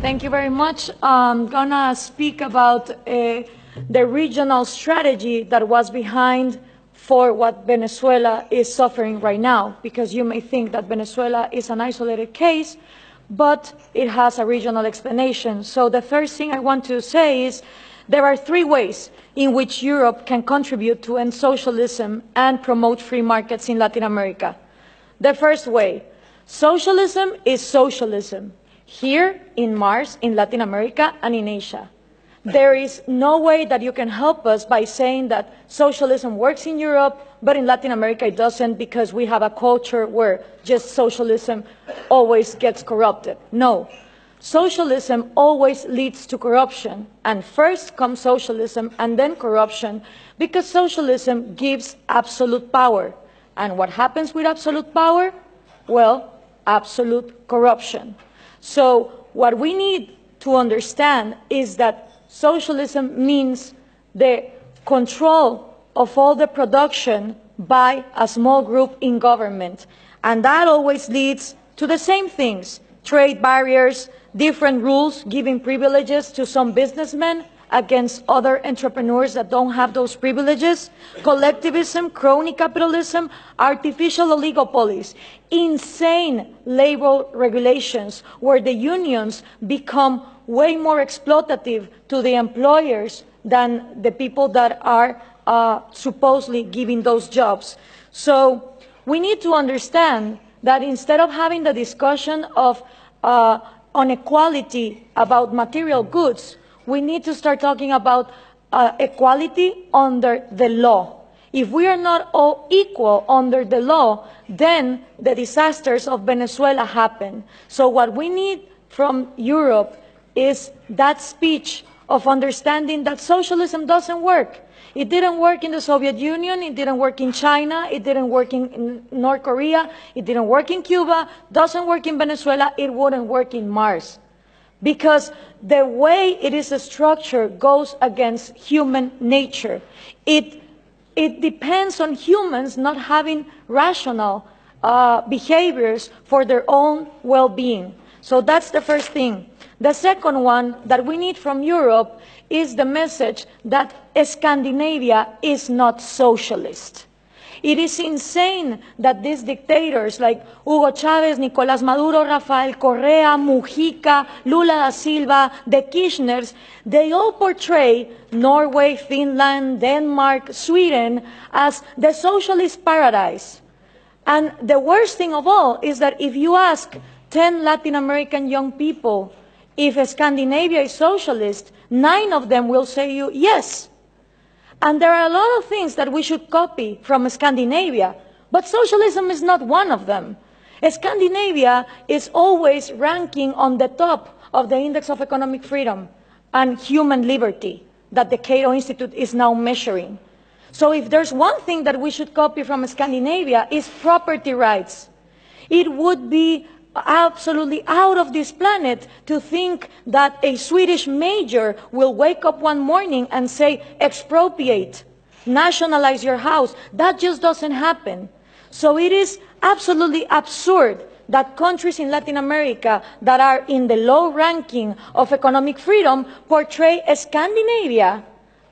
Thank you very much. I'm gonna speak about the regional strategy that was behind for what Venezuela is suffering right now, because you may think that Venezuela is an isolated case, but it has a regional explanation. So the first thing I want to say is there are three ways in which Europe can contribute to end socialism and promote free markets in Latin America. The first way, socialism is socialism, here in Mars, in Latin America, and in Asia. There is no way that you can help us by saying that socialism works in Europe, but in Latin America it doesn't, because we have a culture where just socialism always gets corrupted. No. Socialism always leads to corruption, and first comes socialism and then corruption, because socialism gives absolute power. And what happens with absolute power? Well, absolute corruption. So what we need to understand is that socialism means the control of all the production by a small group in government. And that always leads to the same things: trade barriers, different rules giving privileges to some businessmen against other entrepreneurs that don't have those privileges, collectivism, crony capitalism, artificial oligopolies, insane labor regulations where the unions become way more exploitative to the employers than the people that are supposedly giving those jobs. So we need to understand that instead of having the discussion of inequality about material goods, we need to start talking about equality under the law. If we are not all equal under the law, then the disasters of Venezuela happen. So what we need from Europe is that speech of understanding that socialism doesn't work. It didn't work in the Soviet Union, it didn't work in China, it didn't work in North Korea, it didn't work in Cuba, doesn't work in Venezuela, it wouldn't work in Mars. Because the way it is structured goes against human nature. It depends on humans not having rational behaviors for their own well-being. So that's the first thing. The second one that we need from Europe is the message that Scandinavia is not socialist. It is insane that these dictators like Hugo Chavez, Nicolás Maduro, Rafael Correa, Mujica, Lula da Silva, the Kirchners, they all portray Norway, Finland, Denmark, Sweden as the socialist paradise. And the worst thing of all is that if you ask 10 Latin American young people if Scandinavia is socialist, 9 of them will say you yes. And there are a lot of things that we should copy from Scandinavia, but socialism is not one of them. Scandinavia is always ranking on the top of the Index of Economic Freedom and Human Liberty that the Cato Institute is now measuring. So if there's one thing that we should copy from Scandinavia is property rights. It would be absolutely out of this planet to think that a Swedish major will wake up one morning and say, expropriate, nationalize your house. That just doesn't happen. So it is absolutely absurd that countries in Latin America that are in the low ranking of economic freedom portray Scandinavia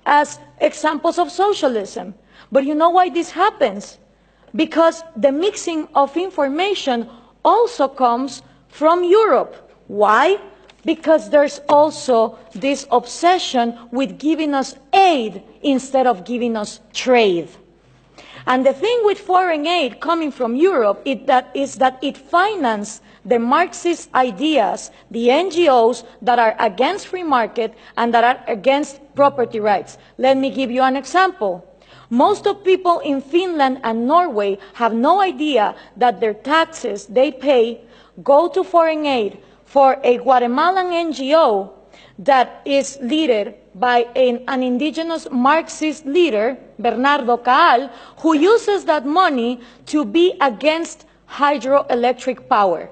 as examples of socialism. But you know why this happens? Because the mixing of information also comes from Europe. Why? Because there's also this obsession with giving us aid instead of giving us trade. And the thing with foreign aid coming from Europe is that it finances the Marxist ideas, the NGOs that are against free market and that are against property rights. Let me give you an example. Most of people in Finland and Norway have no idea that their taxes they pay go to foreign aid for a Guatemalan NGO that is led by an indigenous Marxist leader, Bernardo Caal, who uses that money to be against hydroelectric power.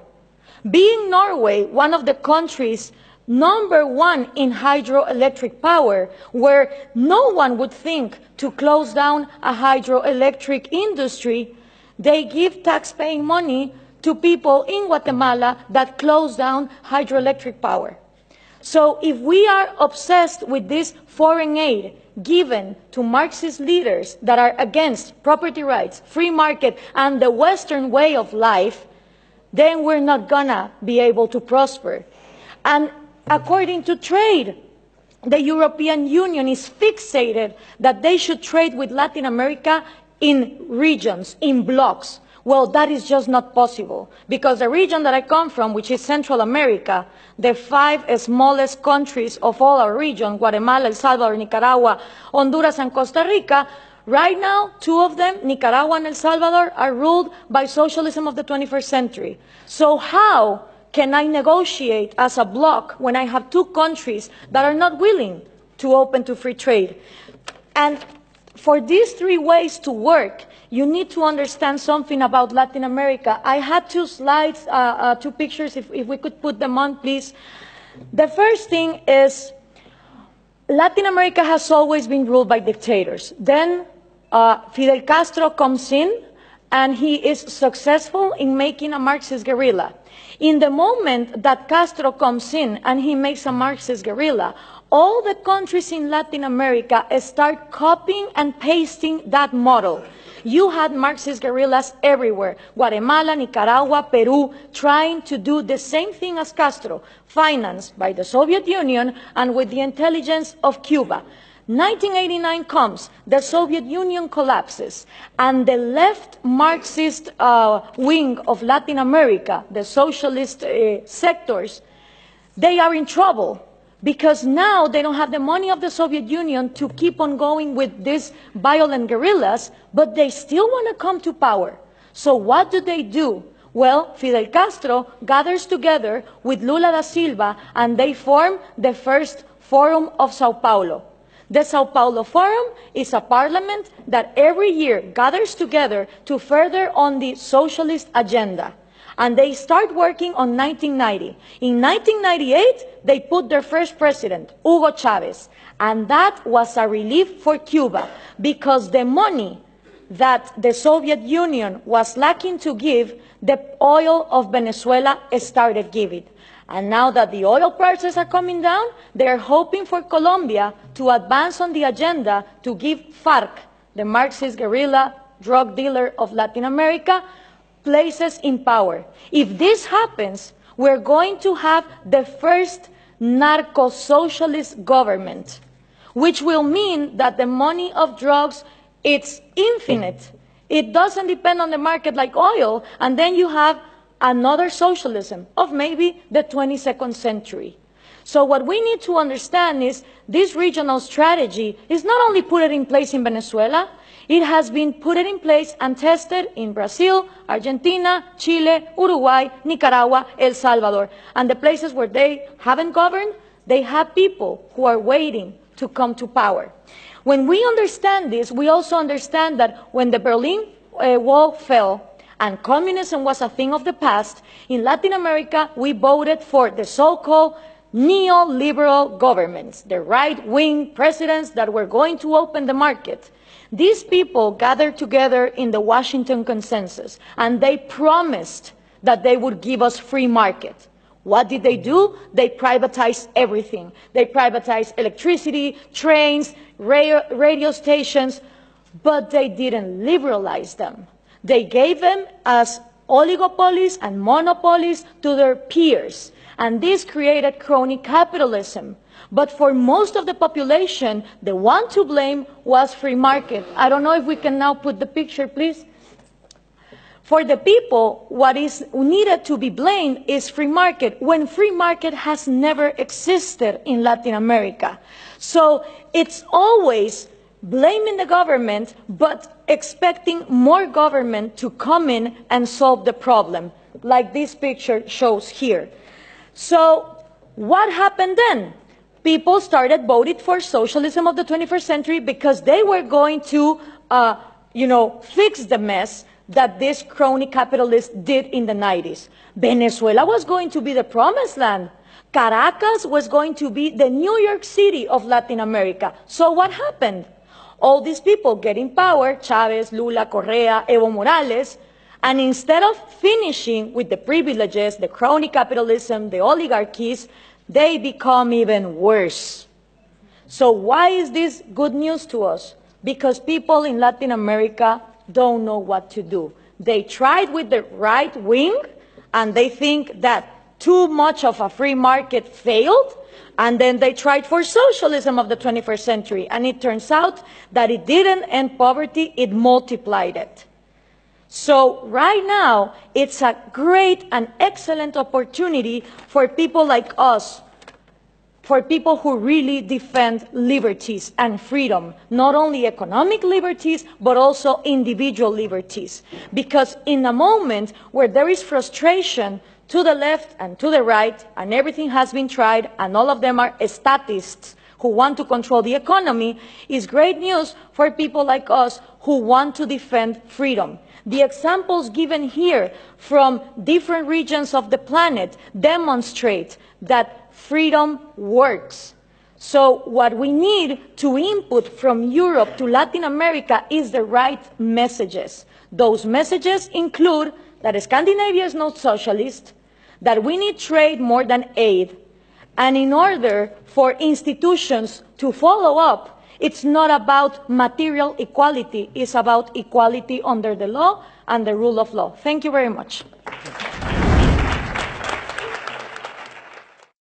Being Norway one of the countries #1 in hydroelectric power, where no one would think to close down a hydroelectric industry, they give tax-paying money to people in Guatemala that close down hydroelectric power. So if we are obsessed with this foreign aid given to Marxist leaders that are against property rights, free market, and the Western way of life, then we're not gonna be able to prosper. And according to trade, the European Union is fixated that they should trade with Latin America in regions, in blocks. Well, that is just not possible, because the region that I come from, which is Central America, the 5 smallest countries of all our region, Guatemala, El Salvador, Nicaragua, Honduras, and Costa Rica, right now, 2 of them, Nicaragua and El Salvador, are ruled by socialism of the 21st century. So how can I negotiate as a bloc when I have 2 countries that are not willing to open to free trade? And for these 3 ways to work, you need to understand something about Latin America. I had 2 slides, 2 pictures, if we could put them on, please. The first thing is Latin America has always been ruled by dictators. Then Fidel Castro comes in, and he is successful in making a Marxist guerrilla. In the moment that Castro comes in and he makes a Marxist guerrilla, all the countries in Latin America start copying and pasting that model. You had Marxist guerrillas everywhere, Guatemala, Nicaragua, Peru, trying to do the same thing as Castro, financed by the Soviet Union and with the intelligence of Cuba. 1989 comes, the Soviet Union collapses, and the left Marxist wing of Latin America, the socialist sectors, they are in trouble, because now they don't have the money of the Soviet Union to keep on going with these violent guerrillas, but they still want to come to power. So what do? Well, Fidel Castro gathers together with Lula da Silva, and they form the first Forum of Sao Paulo. The Sao Paulo Forum is a parliament that every year gathers together to further on the socialist agenda. And they start working on 1990. In 1998, they put their first president, Hugo Chavez. And that was a relief for Cuba, because the money that the Soviet Union was lacking to give, the oil of Venezuela started giving. And now that the oil prices are coming down, they are hoping for Colombia to advance on the agenda to give FARC, the Marxist guerrilla drug dealer of Latin America, places in power. If this happens, we're going to have the first narco-socialist government, which will mean that the money of drugs, it's infinite. It doesn't depend on the market like oil, and then you have another socialism of maybe the 22nd century. So what we need to understand is this regional strategy is not only put in place in Venezuela, it has been put in place and tested in Brazil, Argentina, Chile, Uruguay, Nicaragua, El Salvador. And the places where they haven't governed, they have people who are waiting to come to power. When we understand this, we also understand that when the Berlin Wall fell, and communism was a thing of the past, in Latin America, we voted for the so-called neoliberal governments, the right-wing presidents that were going to open the market. These people gathered together in the Washington Consensus, and they promised that they would give us free market. What did they do? They privatized everything. They privatized electricity, trains, radio stations, but they didn't liberalize them. They gave them as oligopolies and monopolies to their peers, and this created crony capitalism. But for most of the population, the one to blame was free market. I don't know if we can now put the picture, please. For the people, what is needed to be blamed is free market, when free market has never existed in Latin America. So it's always blaming the government, but expecting more government to come in and solve the problem, like this picture shows here. So what happened then? People started voting for socialism of the 21st century because they were going to, fix the mess that this crony capitalists did in the 90s. Venezuela was going to be the promised land. Caracas was going to be the New York City of Latin America. So what happened? All these people get in power, Chavez, Lula, Correa, Evo Morales, and instead of finishing with the privileges, the crony capitalism, the oligarchies, they become even worse. So why is this good news to us? Because people in Latin America don't know what to do. They tried with the right wing, and they think that too much of a free market failed, and then they tried for socialism of the 21st century, and it turns out that it didn't end poverty, it multiplied it. So right now, it's a great and excellent opportunity for people like us, for people who really defend liberties and freedom, not only economic liberties, but also individual liberties. Because in a moment where there is frustration to the left and to the right, and everything has been tried, and all of them are statists who want to control the economy, is great news for people like us who want to defend freedom. The examples given here from different regions of the planet demonstrate that freedom works. So what we need to input from Europe to Latin America is the right messages. Those messages include that Scandinavia is not socialist, that we need trade more than aid, and in order for institutions to follow up, it's not about material equality, it's about equality under the law and the rule of law. Thank you very much.